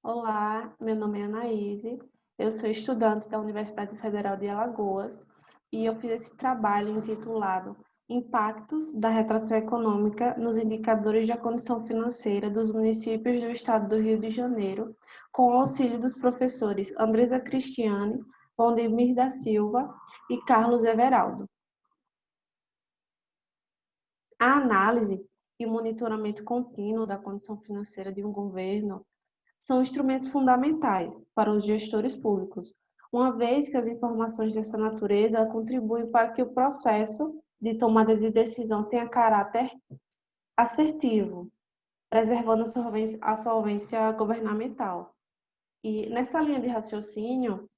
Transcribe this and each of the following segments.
Olá, meu nome é Anaíse, eu sou estudante da Universidade Federal de Alagoas e eu fiz esse trabalho intitulado Impactos da Retração Econômica nos Indicadores da Condição Financeira dos Municípios do Estado do Rio de Janeiro, com o auxílio dos professores Andresa Cristiane, Valdemir da Silva e Carlos Everaldo. A análise e o monitoramento contínuo da condição financeira de um governo são instrumentos fundamentais para os gestores públicos, uma vez que as informações dessa natureza contribuem para que o processo de tomada de decisão tenha caráter assertivo, preservando a solvência governamental. E nessa linha de raciocínio,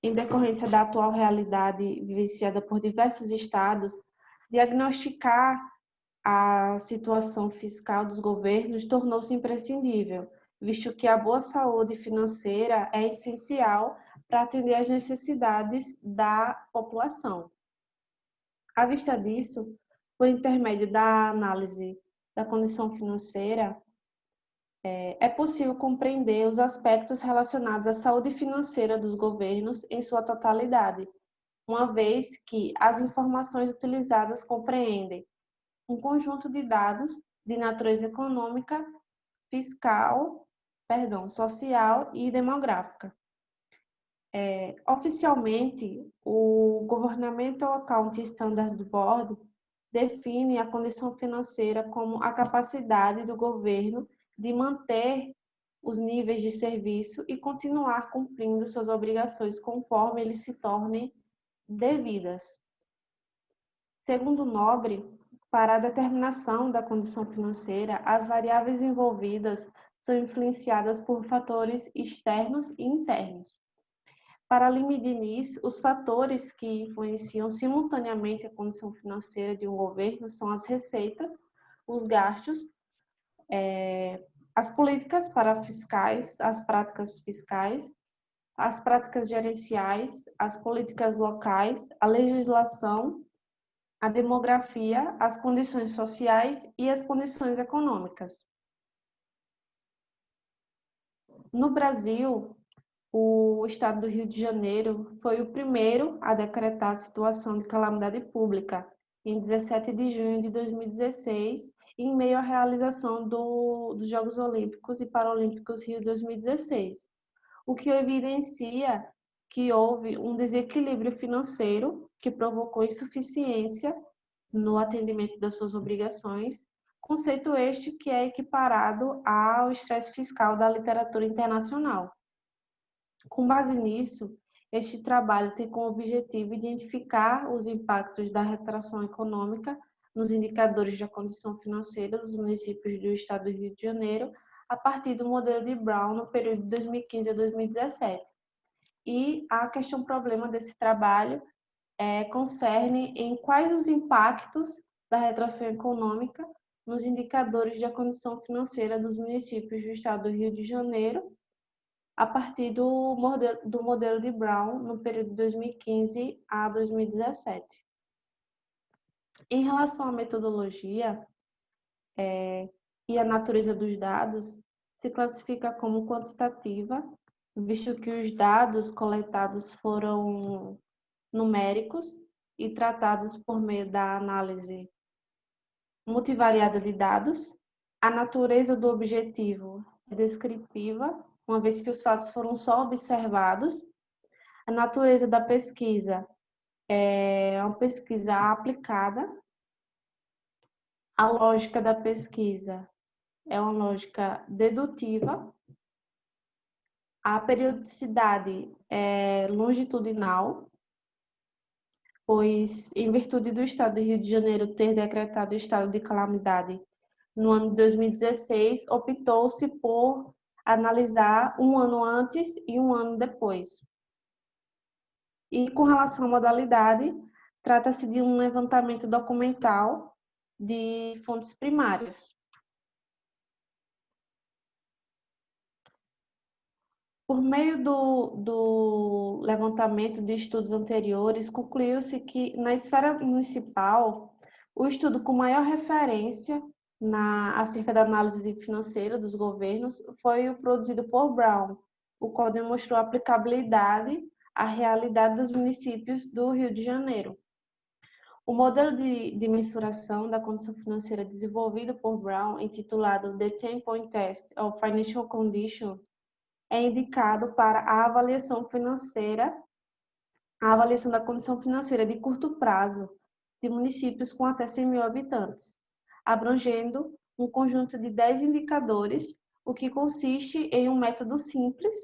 em decorrência da atual realidade vivenciada por diversos estados, diagnosticar a situação fiscal dos governos tornou-se imprescindível, visto que a boa saúde financeira é essencial para atender às necessidades da população. À vista disso, por intermédio da análise da condição financeira, é possível compreender os aspectos relacionados à saúde financeira dos governos em sua totalidade, uma vez que as informações utilizadas compreendem um conjunto de dados de natureza econômica, social e demográfica. Oficialmente, o Governmental Account Standard Board define a condição financeira como a capacidade do governo de manter os níveis de serviço e continuar cumprindo suas obrigações conforme eles se tornem devidas. Segundo Nobre, para a determinação da condição financeira, as variáveis envolvidas são influenciadas por fatores externos e internos. Para Limidinis, os fatores que influenciam simultaneamente a condição financeira de um governo são as receitas, os gastos, as políticas fiscais, as práticas gerenciais, as políticas locais, a legislação, a demografia, as condições sociais e as condições econômicas. No Brasil, o Estado do Rio de Janeiro foi o primeiro a decretar a situação de calamidade pública, em 17 de junho de 2016, em meio à realização dos Jogos Olímpicos e Paralímpicos Rio 2016, o que evidencia que houve um desequilíbrio financeiro que provocou insuficiência no atendimento das suas obrigações, conceito este que é equiparado ao estresse fiscal da literatura internacional. Com base nisso, este trabalho tem como objetivo identificar os impactos da retração econômica nos indicadores da condição financeira dos municípios do estado do Rio de Janeiro, a partir do modelo de Brown no período de 2015 a 2017. E a questão problema desse trabalho concerne em quais os impactos da retração econômica nos indicadores da condição financeira dos municípios do estado do Rio de Janeiro, a partir do modelo de Brown, no período de 2015 a 2017. Em relação à metodologia e à natureza dos dados, se classifica como quantitativa, visto que os dados coletados foram numéricos e tratados por meio da análise multivariada de dados. A natureza do objetivo é descritiva, uma vez que os fatos foram só observados. A natureza da pesquisa é uma pesquisa aplicada. A lógica da pesquisa é uma lógica dedutiva. A periodicidade é longitudinal, pois, em virtude do Estado do Rio de Janeiro ter decretado o estado de calamidade no ano de 2016, optou-se por analisar um ano antes e um ano depois. E com relação à modalidade, trata-se de um levantamento documental de fontes primárias. Por meio do levantamento de estudos anteriores, concluiu-se que, na esfera municipal, o estudo com maior referência acerca da análise financeira dos governos foi o produzido por Brown, o qual demonstrou a aplicabilidade à realidade dos municípios do Rio de Janeiro. O modelo de mensuração da condição financeira desenvolvido por Brown, intitulado The 10-Point Test of Financial Condition, é indicado para a avaliação da condição financeira de curto prazo de municípios com até 100 mil habitantes, abrangendo um conjunto de 10 indicadores, o que consiste em um método simples,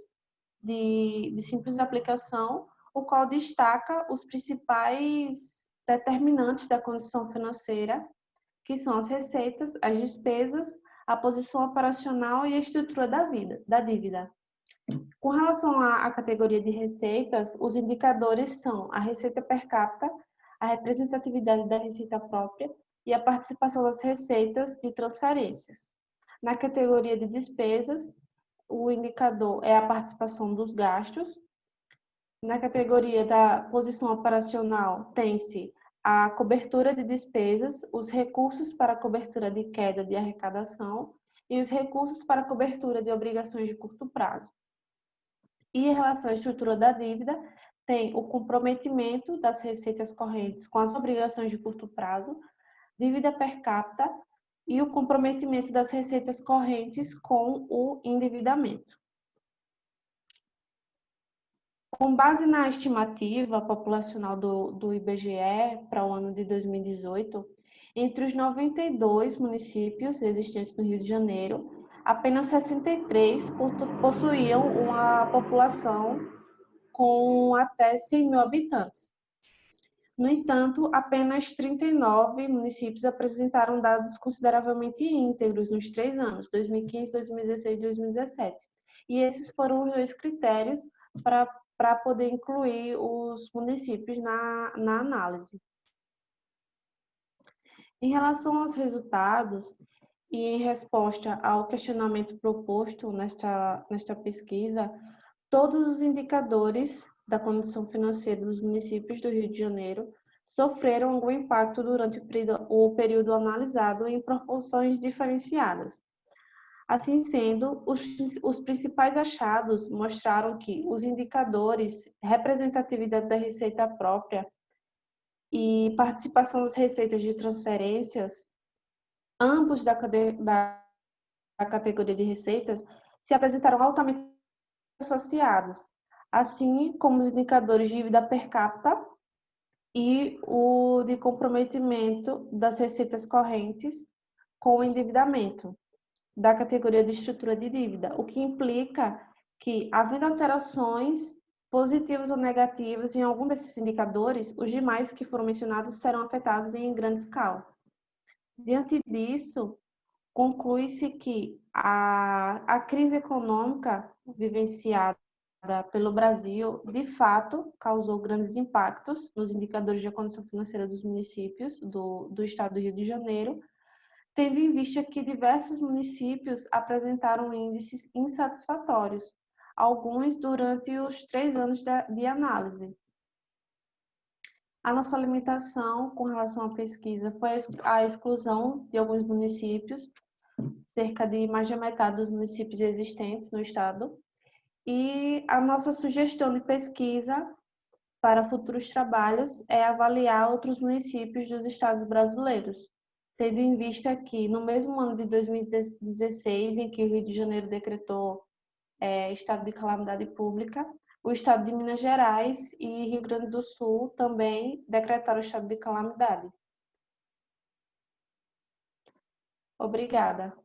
de simples aplicação, o qual destaca os principais determinantes da condição financeira, que são as receitas, as despesas, a posição operacional e a estrutura da dívida. Com relação à categoria de receitas, os indicadores são a receita per capita, a representatividade da receita própria e a participação das receitas de transferências. Na categoria de despesas, o indicador é a participação dos gastos. Na categoria da posição operacional, tem-se a cobertura de despesas, os recursos para a cobertura de queda de arrecadação e os recursos para a cobertura de obrigações de curto prazo. E em relação à estrutura da dívida, tem o comprometimento das receitas correntes com as obrigações de curto prazo, dívida per capita e o comprometimento das receitas correntes com o endividamento. Com base na estimativa populacional do IBGE para o ano de 2018, entre os 92 municípios existentes no Rio de Janeiro, apenas 63 possuíam uma população com até 100 mil habitantes. No entanto, apenas 39 municípios apresentaram dados consideravelmente íntegros nos 3 anos, 2015, 2016 e 2017. E esses foram os 2 critérios para poder incluir os municípios na análise. Em relação aos resultados, e em resposta ao questionamento proposto nesta pesquisa, todos os indicadores da condição financeira dos municípios do Rio de Janeiro sofreram algum impacto durante o período analisado em proporções diferenciadas. Assim sendo, os principais achados mostraram que os indicadores representatividade da receita própria e participação das receitas de transferências, ambos da categoria de receitas, se apresentaram altamente associados, assim como os indicadores de dívida per capita e o de comprometimento das receitas correntes com o endividamento da categoria de estrutura de dívida, o que implica que, havendo alterações positivas ou negativas em algum desses indicadores, os demais que foram mencionados serão afetados em grande escala. Diante disso, conclui-se que a crise econômica vivenciada pelo Brasil, de fato, causou grandes impactos nos indicadores de condição financeira dos municípios do estado do Rio de Janeiro, tendo em vista que diversos municípios apresentaram índices insatisfatórios, alguns durante os 3 anos de análise. A nossa limitação com relação à pesquisa foi a exclusão de alguns municípios, cerca de mais da metade dos municípios existentes no estado, e a nossa sugestão de pesquisa para futuros trabalhos é avaliar outros municípios dos estados brasileiros, tendo em vista que no mesmo ano de 2016, em que o Rio de Janeiro decretou estado de calamidade pública, o estado de Minas Gerais e Rio Grande do Sul também decretaram estado de calamidade. Obrigada.